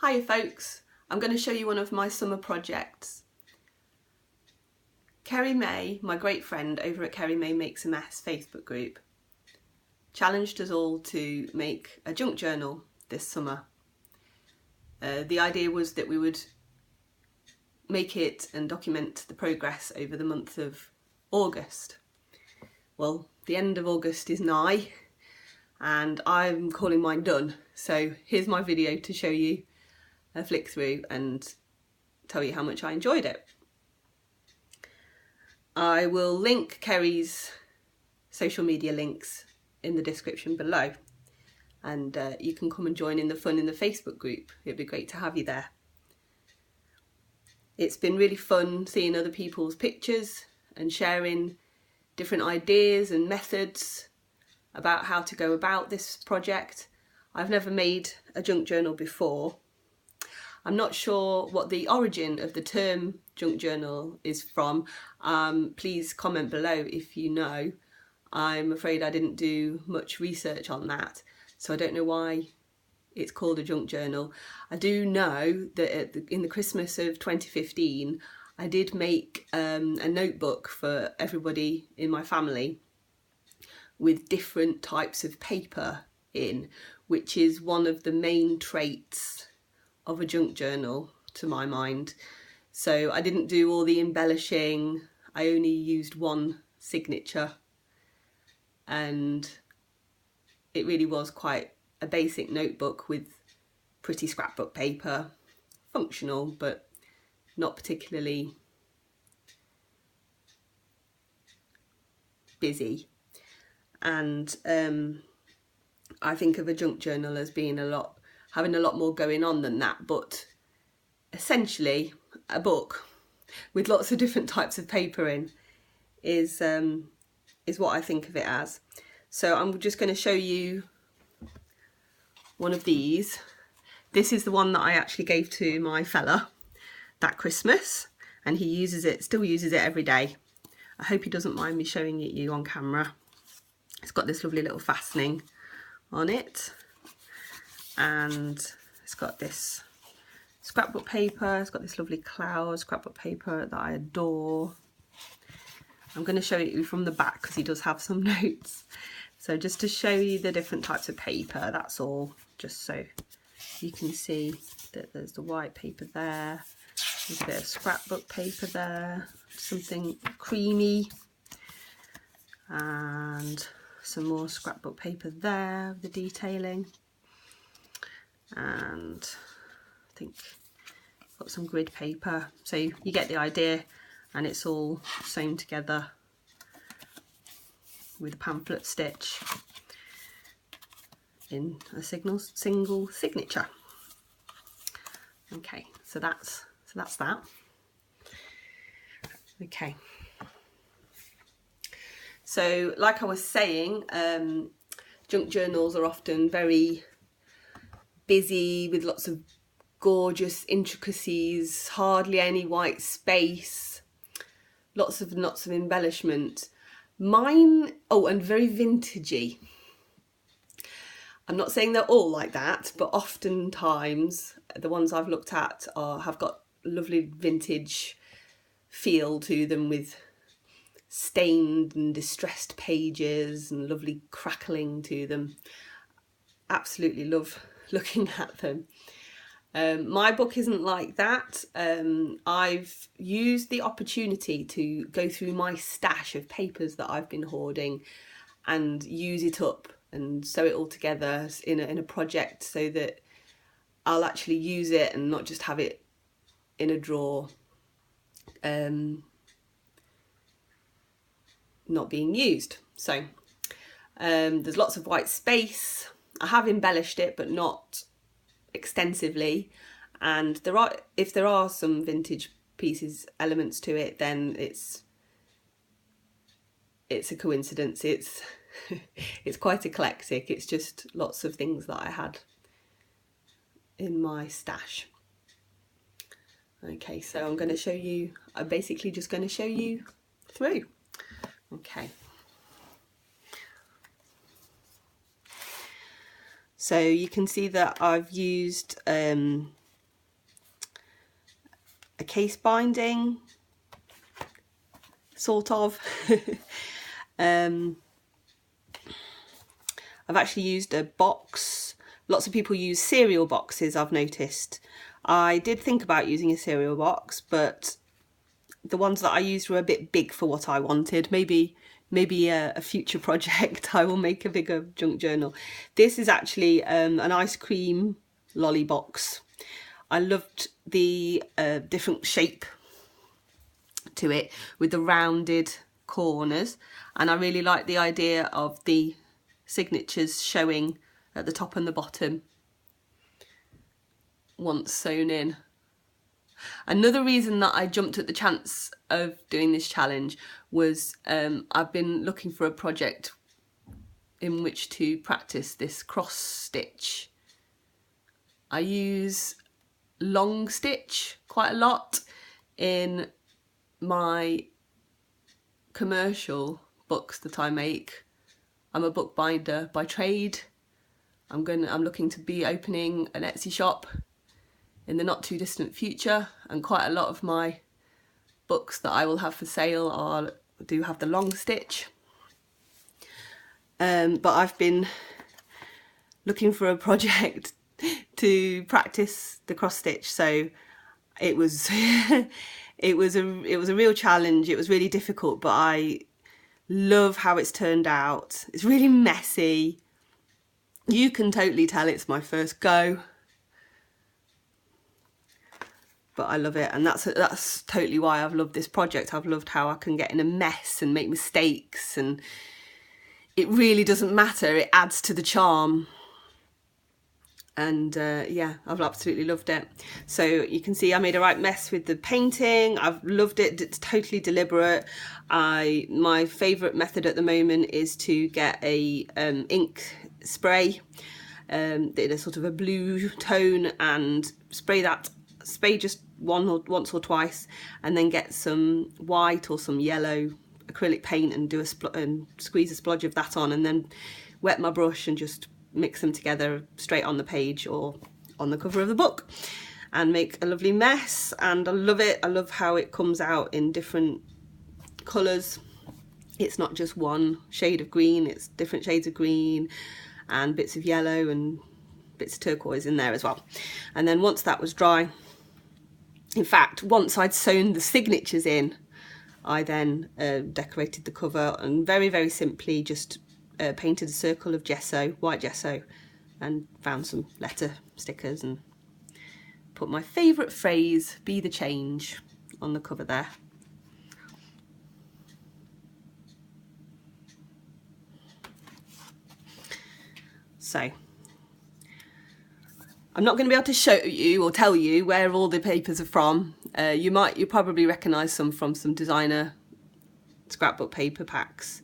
Hiya folks, I'm going to show you one of my summer projects. Kerrymay, my great friend over at Kerrymay Makes a Mess Facebook group, challenged us all to make a junk journal this summer. The idea was that we would make it and document the progress over the month of August. Well, the end of August is nigh and I'm calling mine done, so here's my video to show you a flick through and tell you how much I enjoyed it. I will link Kerry's social media links in the description below, and you can come and join in the fun in the Facebook group. It'd be great to have you there. It's been really fun seeing other people's pictures and sharing different ideas and methods about how to go about this project. I've never made a junk journal before. I'm not sure what the origin of the term junk journal is from. Please comment below if you know. I'm afraid I didn't do much research on that, so I don't know why it's called a junk journal. I do know that in the Christmas of 2015 I did make a notebook for everybody in my family with different types of paper in, which is one of the main traits of a junk journal to my mind. So I didn't do all the embellishing, I only used one signature, and it really was quite a basic notebook with pretty scrapbook paper, functional but not particularly busy. And I think of a junk journal as being having a lot more going on than that, but essentially a book with lots of different types of paper in is what I think of it as. So I'm just going to show you one of these. This is the one that I actually gave to my fella that Christmas, and he still uses it every day. I hope he doesn't mind me showing it you on camera. It's got this lovely little fastening on it, and it's got this scrapbook paper. It's got this lovely cloud scrapbook paper that I adore. I'm going to show it you from the back because he does have some notes. So just to show you the different types of paper, that's all, just so you can see that there's the white paper there, there's a bit of scrapbook paper there, something creamy, and some more scrapbook paper there, the detailing, and I think got some grid paper. So you get the idea, and it's all sewn together with a pamphlet stitch in a single signature. Okay, so that's that. Okay. So, like I was saying, junk journals are often very busy with lots of gorgeous intricacies, hardly any white space, lots of embellishment. Mine, and very vintagey. I'm not saying they're all like that, but oftentimes the ones I've looked at have got lovely vintage feel to them, with stained and distressed pages and lovely crackling to them. Absolutely love looking at them. My book isn't like that. I've used the opportunity to go through my stash of papers that I've been hoarding and use it up and sew it all together in a project, so that I'll actually use it and not just have it in a drawer not being used. So there's lots of white space. I have embellished it, but not extensively, and if there are some vintage elements to it, then it's a coincidence. It's it's quite eclectic. It's just lots of things that I had in my stash. Okay, so I'm going to show you, I'm basically just going to show you through. Okay. So you can see that I've used a case binding, sort of. I've actually used a box. Lots of people use cereal boxes, I've noticed. I did think about using a cereal box, but the ones that I used were a bit big for what I wanted. Maybe a future project I will make a bigger junk journal. This is actually an ice cream lolly box. I loved the different shape to it with the rounded corners, and I really like the idea of the signatures showing at the top and the bottom once sewn in. Another reason that I jumped at the chance of doing this challenge was I've been looking for a project in which to practice this cross stitch. I use long stitch quite a lot in my commercial books that I make. I'm a bookbinder by trade. I'm looking to be opening an Etsy shop in the not too distant future, and quite a lot of my books that I will have for sale do have the long stitch. But I've been looking for a project to practice the cross stitch, so it was it was a real challenge. It was really difficult, but I love how it's turned out. It's really messy. You can totally tell it's my first go, but I love it, and that's totally why I've loved this project. I've loved how I can get in a mess and make mistakes, and it really doesn't matter. It adds to the charm. And yeah, I've absolutely loved it. So you can see I made a right mess with the painting. I've loved it. It's totally deliberate. My favourite method at the moment is to get a ink spray in a sort of a blue tone, and spray just once or twice, and then get some white or some yellow acrylic paint and squeeze a splodge of that on, and then wet my brush and just mix them together straight on the page or on the cover of the book and make a lovely mess. And I love it. I love how it comes out in different colours. It's not just one shade of green, it's different shades of green and bits of yellow and bits of turquoise in there as well. And then once that was dry, in fact, once I'd sewn the signatures in, I then decorated the cover, and very, very simply just painted a circle of gesso, white gesso, and found some letter stickers and put my favourite phrase, "Be the change," on the cover there. So I'm not going to be able to show you or tell you where all the papers are from. You probably recognise some from some designer scrapbook paper packs.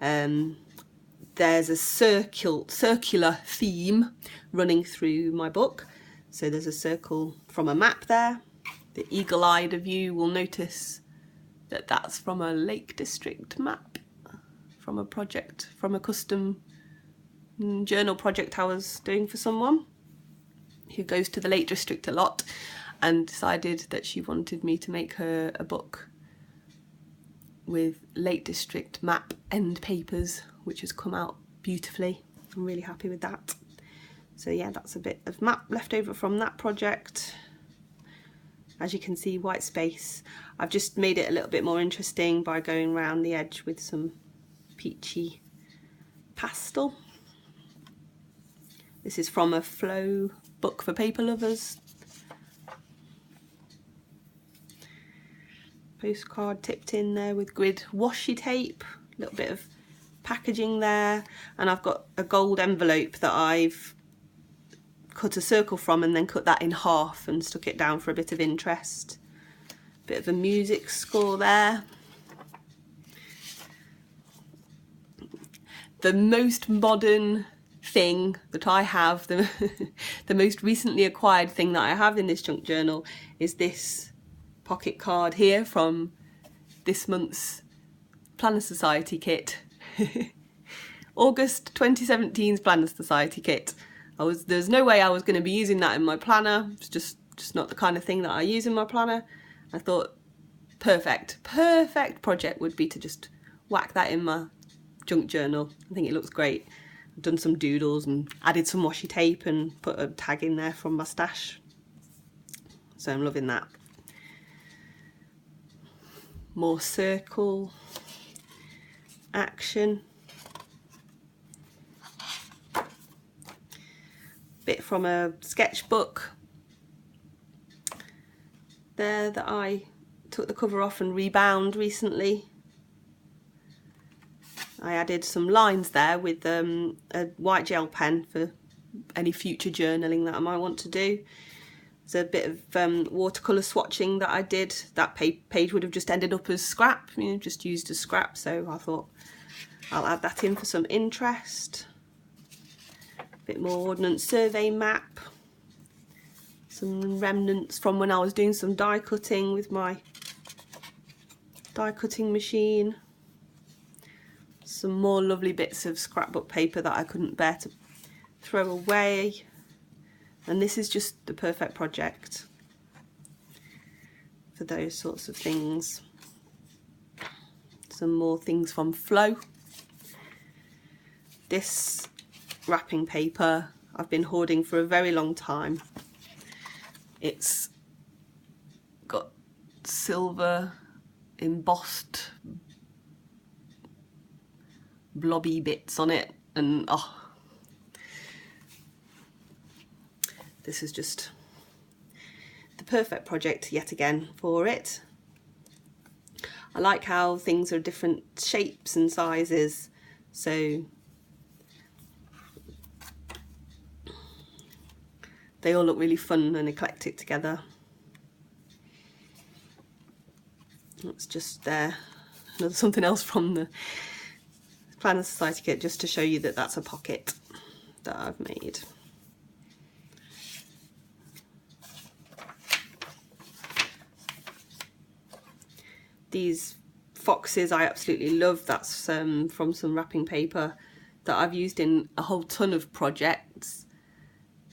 There's a circular theme running through my book. So there's a circle from a map there. The eagle-eyed of you will notice that that's from a Lake District map, from a custom journal project I was doing for someone who goes to the Lake District a lot, and decided that she wanted me to make her a book with Lake District map end papers, which has come out beautifully. I'm really happy with that. So yeah, that's a bit of map left over from that project. As you can see, white space. I've just made it a little bit more interesting by going around the edge with some peachy pastel. This is from a Flow book for paper lovers. Postcard tipped in there with grid washi tape, a little bit of packaging there, and I've got a gold envelope that I've cut a circle from and then cut that in half and stuck it down for a bit of interest. Bit of a music score there. The most modern thing that I have, the most recently acquired thing that I have in this junk journal, is this pocket card here from this month's Planner Society kit. August 2017's Planner Society kit. There's no way I was going to be using that in my planner. It's just just not the kind of thing that I use in my planner. I thought perfect project would be to just whack that in my junk journal. I think it looks great. I've done some doodles and added some washi tape and put a tag in there from my stash. So I'm loving that. More circle action. Bit from a sketchbook there that I took the cover off and rebound recently. I added some lines there with a white gel pen for any future journaling that I might want to do. There's a bit of watercolour swatching that I did. That page would have just ended up as scrap, you know, just used as scrap, so I thought I'll add that in for some interest. Bit more ordnance survey map. Some remnants from when I was doing some die cutting with my die cutting machine. Some more lovely bits of scrapbook paper that I couldn't bear to throw away. And this is just the perfect project for those sorts of things. Some more things from Flow. This wrapping paper I've been hoarding for a very long time. It's got silver embossed blobby bits on it, and oh, this is just the perfect project yet again for it. I like how things are different shapes and sizes, so they all look really fun and eclectic together. That's just something else from the Planner Society kit, just to show you that that's a pocket that I've made. These foxes I absolutely love. That's from some wrapping paper that I've used in a whole ton of projects.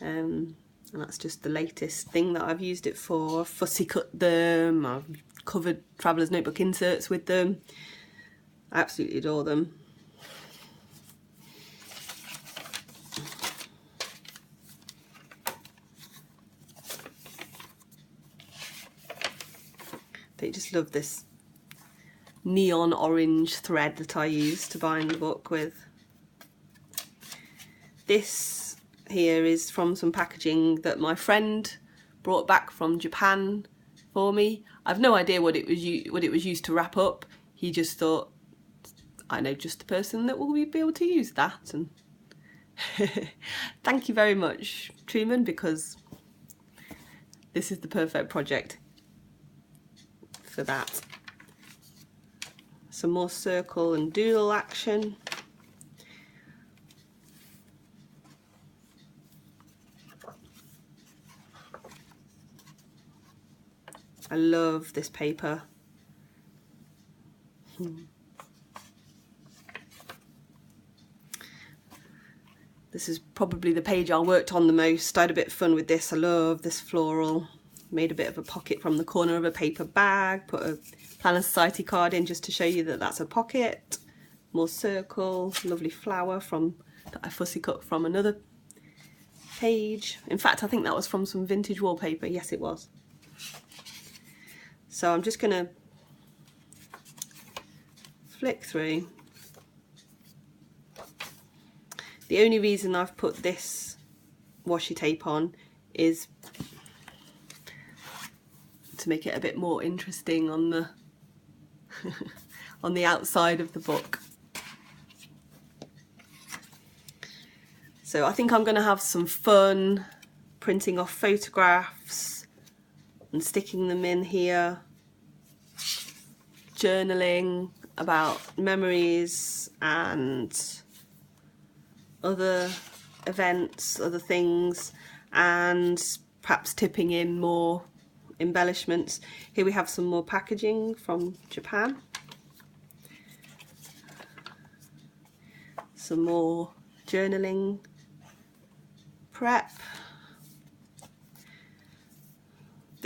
And that's just the latest thing that I've used it for. I've fussy cut them, I've covered Traveller's Notebook inserts with them. I absolutely adore them. They just love this neon orange thread that I use to bind the book with. This here is from some packaging that my friend brought back from Japan for me. I've no idea what it was used to wrap up. He just thought, I know just the person that will be able to use that. And thank you very much, Truman, because this is the perfect project for that. Some more circle and doodle action. I love this paper. This is probably the page I worked on the most. I had a bit of fun with this. I love this floral. Made a bit of a pocket from the corner of a paper bag. Put a Planner Society card in just to show you that that's a pocket. More circle. Lovely flower that I fussy cut from another page. In fact, I think that was from some vintage wallpaper. Yes, it was. So I'm just going to flick through. The only reason I've put this washi tape on is to make it a bit more interesting on the on the outside of the book. So I think I'm going to have some fun printing off photographs and sticking them in here, journaling about memories and other events, other things, and perhaps tipping in more embellishments. Here we have some more packaging from Japan. Some more journaling prep.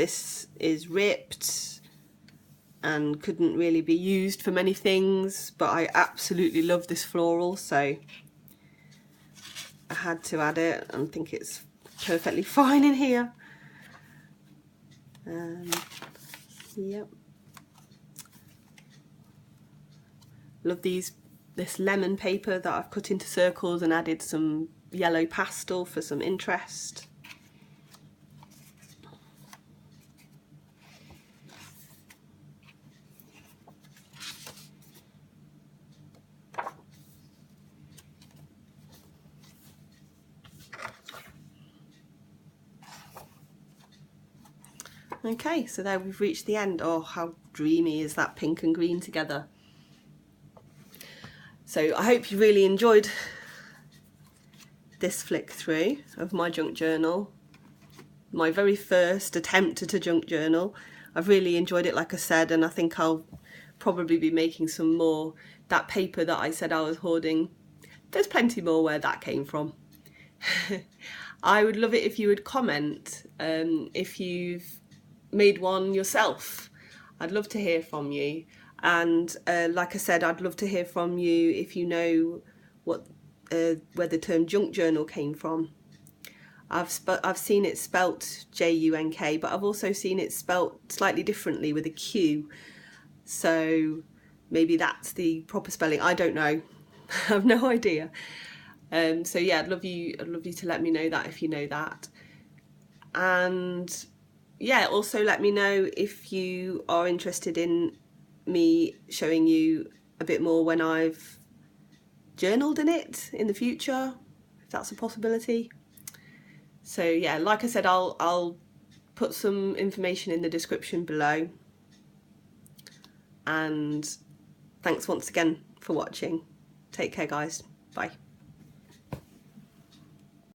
this is ripped and couldn't really be used for many things, but I absolutely love this floral, so I had to add it and think it's perfectly fine in here. Yep. Love this lemon paper that I've cut into circles and added some yellow pastel for some interest. Okay, so there we've reached the end. Oh, how dreamy is that pink and green together. So I hope you really enjoyed this flick through of my junk journal. My very first attempt at a junk journal. I've really enjoyed it, like I said, and I think I'll probably be making some more. That paper that I said I was hoarding, there's plenty more where that came from. I would love it if you would comment if you've made one yourself. I'd love to hear from you, and like I said, I'd love to hear from you if you know what where the term junk journal came from. I've seen it spelt J-U-N-K, but I've also seen it spelt slightly differently with a Q, so maybe that's the proper spelling. I don't know. I have no idea. So yeah, I'd love you to let me know that if you know that. And yeah, also let me know if you are interested in me showing you a bit more when I've journaled in it in the future, if that's a possibility. So yeah, like I said, I'll put some information in the description below. And thanks once again for watching. Take care, guys. Bye.